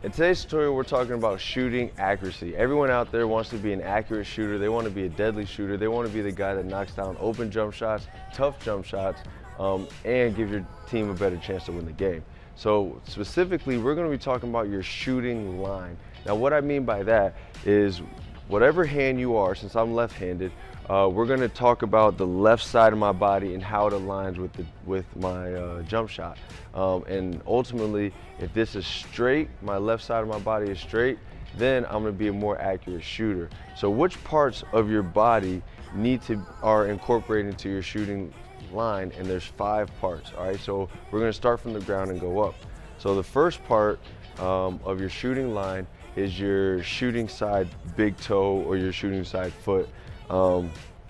In today's tutorial, we're talking about shooting accuracy. Everyone out there wants to be an accurate shooter. They want to be a deadly shooter. They want to be the guy that knocks down open jump shots, tough jump shots, and give your team a better chance to win the game. So specifically, we're going to be talking about your shooting line. Now, what I mean by that is whatever hand you are, since I'm left-handed, we're going to talk about the left side of my body and how it aligns with my jump shot. And ultimately, if this is straight, my left side of my body is straight, then I'm going to be a more accurate shooter. So which parts of your body are incorporated into your shooting line? And there's 5 parts. All right, so we're going to start from the ground and go up. So the first part of your shooting line is your shooting side big toe or your shooting side foot.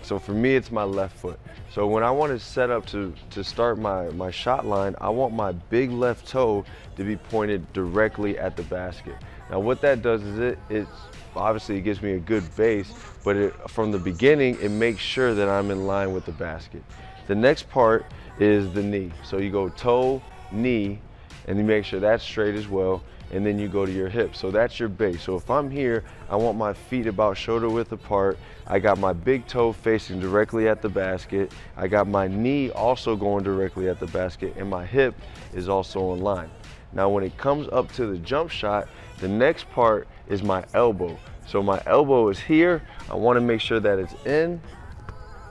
So for me, it's my left foot. So when I want to set up to start my shot line, I want my big left toe to be pointed directly at the basket. Now what that does is obviously it gives me a good base, but from the beginning, it makes sure that I'm in line with the basket. The next part is the knee. So you go toe, knee, and you make sure that's straight as well, and then you go to your hip. So that's your base. So if I'm here, I want my feet about shoulder width apart. I got my big toe facing directly at the basket. I got my knee also going directly at the basket, and my hip is also in line. Now when it comes up to the jump shot, the next part is my elbow. So my elbow is here. I want to make sure that it's in.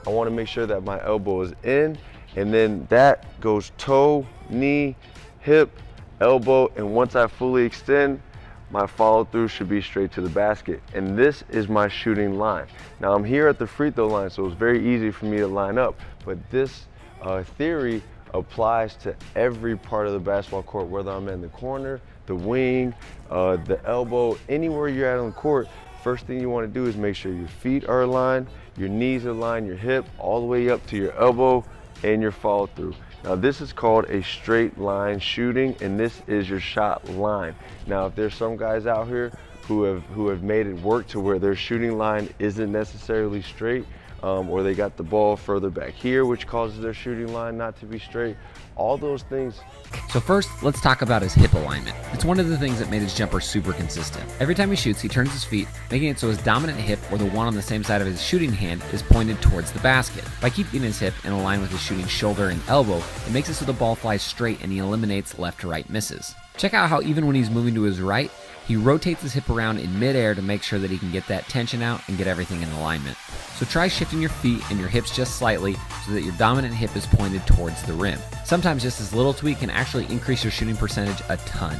I want to make sure that my elbow is in, and then that goes toe, knee, hip, elbow, and once I fully extend, my follow through should be straight to the basket. And this is my shooting line. Now I'm here at the free throw line, so it's very easy for me to line up, but this theory applies to every part of the basketball court, whether I'm in the corner, the wing, the elbow, anywhere you're at on the court. First thing you want to do is make sure your feet are aligned, your knees are aligned, your hip all the way up to your elbow, and your follow through. Now this is called a straight line shooting, and this is your shot line. Now if there's some guys out here who have made it work to where their shooting line isn't necessarily straight, or they got the ball further back here, which causes their shooting line not to be straight, all those things. So first, let's talk about his hip alignment. It's one of the things that made his jumper super consistent. Every time he shoots, he turns his feet, making it so his dominant hip, or the one on the same side of his shooting hand, is pointed towards the basket. By keeping his hip in line with his shooting shoulder and elbow, it makes it so the ball flies straight and he eliminates left to right misses. Check out how even when he's moving to his right, he rotates his hip around in midair to make sure that he can get that tension out and get everything in alignment. So try shifting your feet and your hips just slightly so that your dominant hip is pointed towards the rim. Sometimes just this little tweak can actually increase your shooting percentage a ton.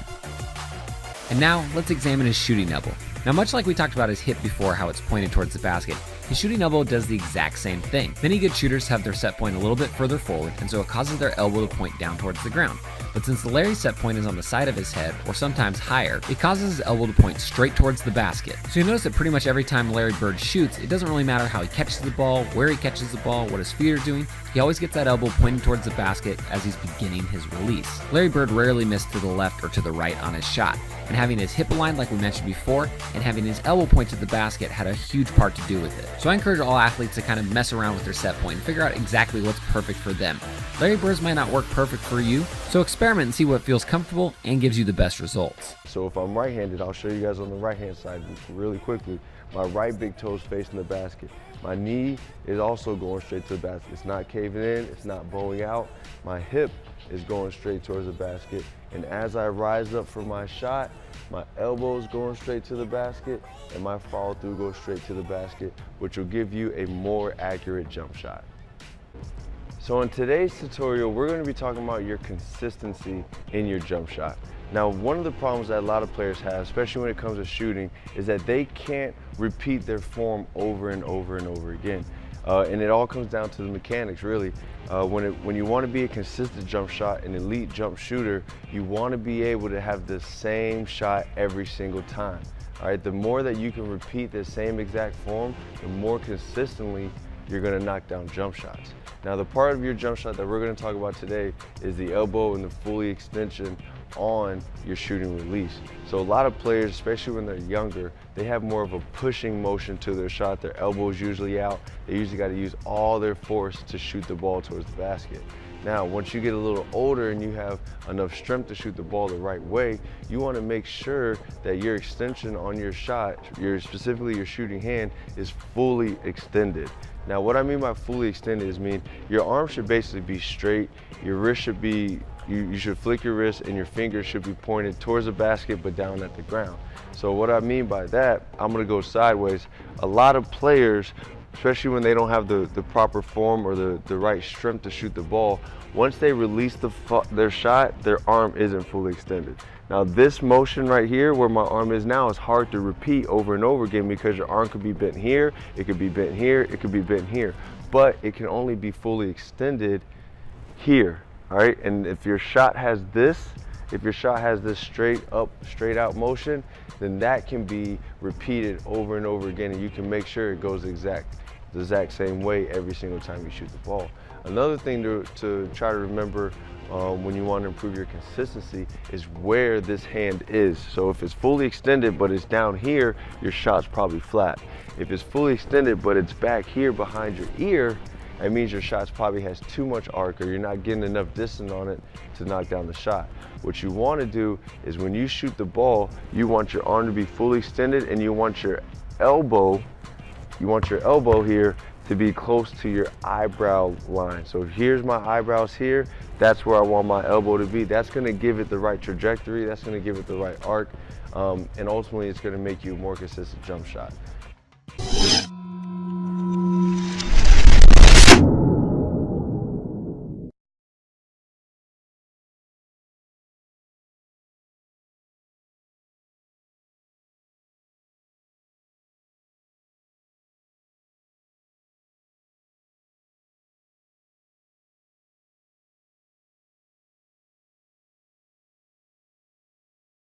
And now let's examine his shooting elbow. Now much like we talked about his hip before, how it's pointed towards the basket, his shooting elbow does the exact same thing. Many good shooters have their set point a little bit further forward, and so it causes their elbow to point down towards the ground. But since Larry's set point is on the side of his head, or sometimes higher, it causes his elbow to point straight towards the basket. So you notice that pretty much every time Larry Bird shoots, it doesn't really matter how he catches the ball, where he catches the ball, what his feet are doing, he always gets that elbow pointing towards the basket as he's beginning his release. Larry Bird rarely missed to the left or to the right on his shot, and having his hip aligned like we mentioned before, and having his elbow point to the basket had a huge part to do with it. So I encourage all athletes to kind of mess around with their set point and figure out exactly what's perfect for them. Larry Bird's might not work perfect for you, so experiment and see what feels comfortable and gives you the best results. So if I'm right-handed, I'll show you guys on the right-hand side really quickly. My right big toe is facing the basket. My knee is also going straight to the basket. It's not caving in, it's not bowing out. My hip is going straight towards the basket. And as I rise up for my shot, my elbow is going straight to the basket, and my follow through goes straight to the basket, which will give you a more accurate jump shot. So in today's tutorial, we're going to be talking about your consistency in your jump shot. Now, one of the problems that a lot of players have, especially when it comes to shooting, is that they can't repeat their form over and over and over again. And it all comes down to the mechanics, really. When you want to be a consistent jump shot, an elite jump shooter, you want to be able to have the same shot every single time. All right, the more that you can repeat the same exact form, the more consistently you're going to knock down jump shots. Now, the part of your jump shot that we're going to talk about today is the elbow and the fully extension on your shooting release. So a lot of players, especially when they're younger, they have more of a pushing motion to their shot. Their elbow's usually out. They usually got to use all their force to shoot the ball towards the basket. Now, once you get a little older and you have enough strength to shoot the ball the right way, you want to make sure that your extension on your shot, specifically your shooting hand, is fully extended. Now, what I mean by fully extended is your arm should basically be straight, your wrist should be, you should flick your wrist and your fingers should be pointed towards the basket but down at the ground. So what I mean by that, I'm gonna go sideways. A lot of players, especially when they don't have the proper form or the right strength to shoot the ball, once they release their shot, their arm isn't fully extended. Now this motion right here, where my arm is now, is hard to repeat over and over again because your arm could be bent here, it could be bent here, it could be bent here, but it can only be fully extended here, all right? And if your shot has this, straight up, straight out motion, then that can be repeated over and over again, and you can make sure it goes the exact same way every single time you shoot the ball. Another thing to try to remember when you want to improve your consistency is where this hand is. So if it's fully extended but it's down here, your shot's probably flat. If it's fully extended but it's back here behind your ear, that means your shot probably has too much arc, or you're not getting enough distance on it to knock down the shot. What you want to do is when you shoot the ball, you want your arm to be fully extended, and you want your elbow here to be close to your eyebrow line. So here's my eyebrows here, that's where I want my elbow to be. That's going to give it the right trajectory, that's going to give it the right arc, and ultimately it's going to make you a more consistent jump shot.